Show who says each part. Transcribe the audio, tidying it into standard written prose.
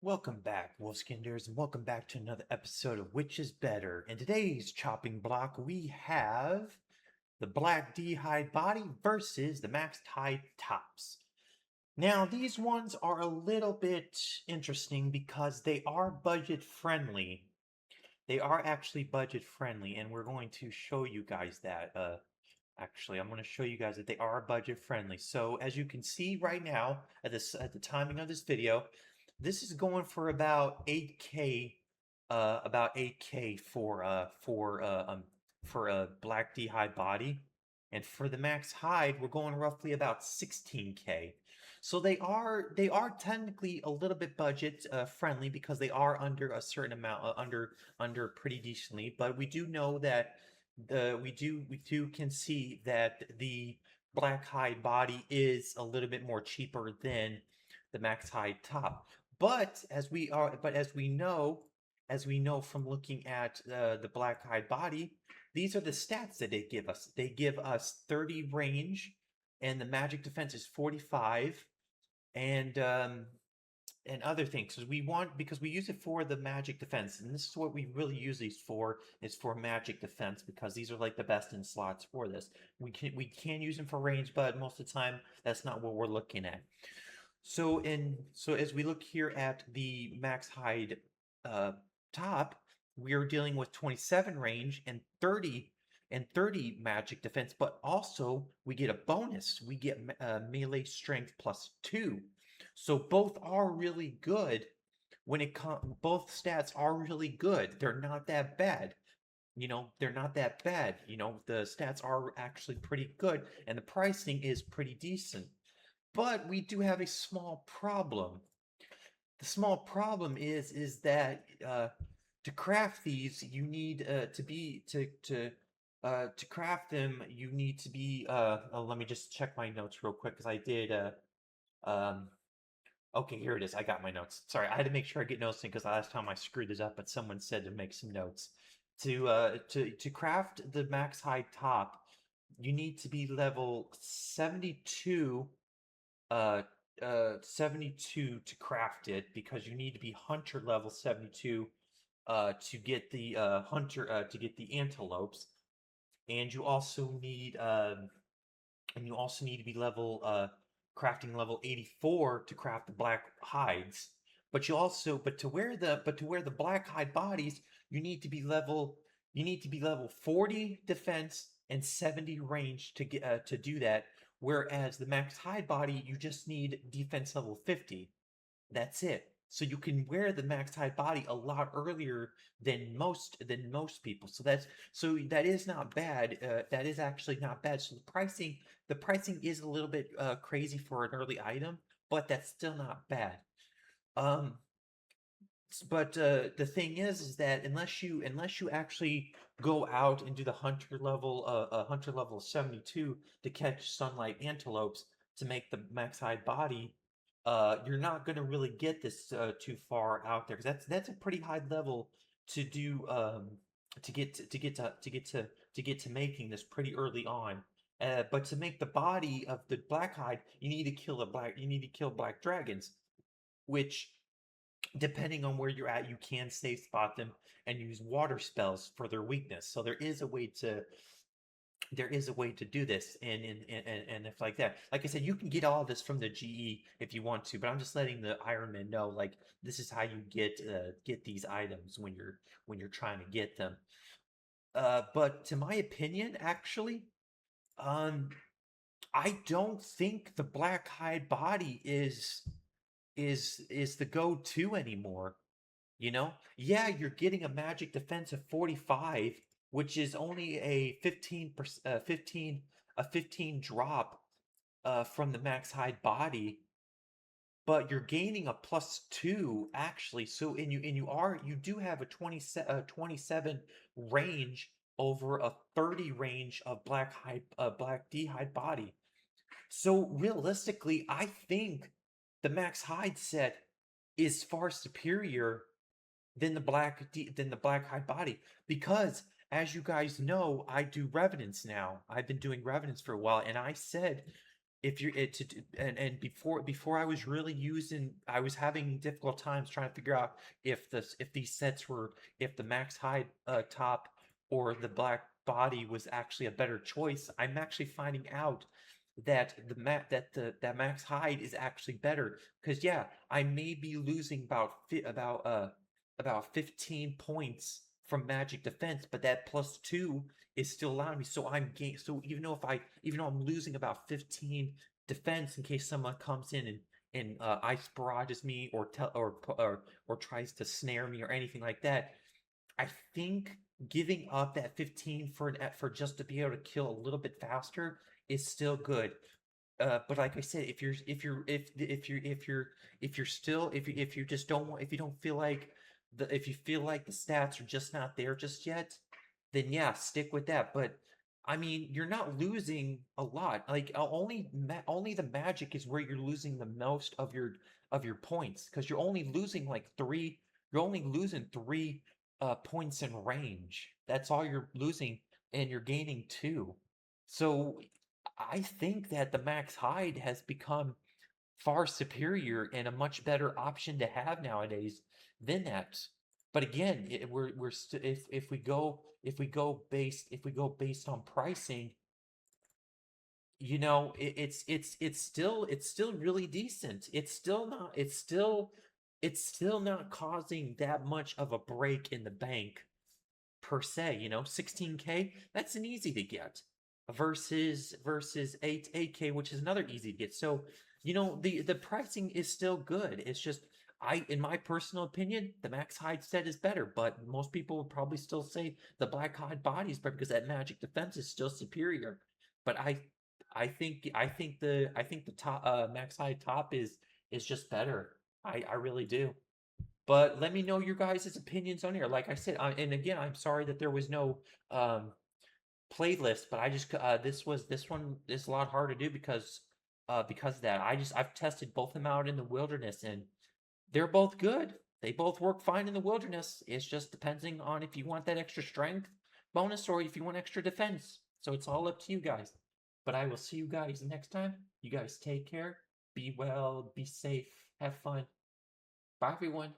Speaker 1: Welcome back, Wolfskinders, and welcome back to another episode of Which is Better. In today's chopping block, we have the Black D-Hide Body versus the Maxed Hide Tops. Now, these ones are a little bit interesting because they are budget friendly. They are actually budget friendly, and we're going to show you guys that. Actually, I'm going to show you guys that they are budget friendly. So as you can see right now, at the timing of this video, this is going for about 8K for a black D hide body, and for the max hide, we're going roughly about 16K. So they are technically a little bit budget friendly because they are under a certain amount under pretty decently, but we do know that we do can see that the black hide body is a little bit more cheaper than the max hide top. But as we know from looking at the black hide body, these are the stats that they give us. They give us 30 range, and the magic defense is 45, and other things because we use it for the magic defense, and this is what we really use these for, is for magic defense, because these are like the best in slots for this. We can use them for range, but most of the time that's not what we're looking at. So as we look here at the max hide uh, top, we are dealing with 27 range and 30 magic defense, but also we get a bonus. We get melee strength +2. So both are really good when it comes. Both stats are really good. They're not that bad. They're not that bad. The stats are actually pretty good, and the pricing is pretty decent. But we do have a small problem. The small problem is that to craft these, you need to craft them. You need to be. Oh, let me just check my notes real quick because I did. Um, okay, here it is. I got my notes. Sorry, I had to make sure I get notes in because last time I screwed it up, but someone said to make some notes. To craft the max high top, you need to be level 72 uh 72 to craft it, because you need to be hunter level 72 to get the to get the antelopes, and you also need to be level crafting level 84 to craft the black hides. But to wear the black hide bodies, you need to be level 40 defense and 70 range to get to do that. Whereas the max hide body, you just need defense level 50. That's it. So you can wear the max hide body a lot earlier than most people. So that is not bad. That is actually not bad. So the pricing is a little bit crazy for an early item, but that's still not bad. Um, but the thing is that unless you actually go out and do the hunter level 72 to catch sunlight antelopes to make the max hide body, you're not going to really get this too far out there, because that's a pretty high level to do, to get to making this pretty early on. But to make the body of the black hide, you need to kill black dragons, which, depending on where you're at, you can safe spot them and use water spells for their weakness. So there is a way to do this, and if like that, like I said, you can get all this from the GE if you want to, but I'm just letting the Ironman know, like, this is how you get these items when you're trying to get them. But to my opinion, actually, um, I don't think the black hide body is the go-to anymore. Yeah, you're getting a magic defense of 45, which is only a 15 drop from the max hide body, but you're gaining a +2 actually. So you do have a 27 range over a 30 range of black D hide body. So realistically, I think the max hide set is far superior than the black hide body, because, as you guys know, I do revenants now. I've been doing revenants for a while, and I said if you're it to and before I was really using, I was having difficult times trying to figure out if these sets were, if the max hide top or the black body was actually a better choice. I'm actually finding out that that max hide is actually better, because yeah, I may be losing about 15 points from magic defense, but that +2 is still allowing me. So so even though I'm losing about 15 defense in case someone comes in and ice barrages me or tries to snare me or anything like that, I think giving up that 15 for just to be able to kill a little bit faster is still good. But like I said, if you're still if you just don't want, if you don't feel like if you feel like the stats are just not there just yet, then yeah, stick with that. But I mean, you're not losing a lot. Like only the magic is where you're losing the most of your points, because you're only losing like three. You're only losing three points in range. That's all you're losing, and you're gaining two. So I think that the Max Hide has become far superior and a much better option to have nowadays than that. But again, we're if we go based on pricing, you know, it's still really decent. It's still not causing that much of a break in the bank per se, you know. 16K, that's an easy to get versus 8K, which is another easy to get. So, you know, the pricing is still good. It's just, I in my personal opinion, the Max Hide set is better, but most people would probably still say the Black Hide body is better because that magic defense is still superior. But I think the top Max Hide top is just better. I really do. But let me know your guys' opinions on here. Like I said, and again, I'm sorry that there was no um, playlist, but I just this one is a lot harder to do because of that. I've tested both of them out in the wilderness, and they're both good. They both work fine in the wilderness. It's just depending on if you want that extra strength bonus or if you want extra defense. So it's all up to you guys. But I will see you guys next time. You guys take care. Be well. Be safe. Have fun. Bye, everyone.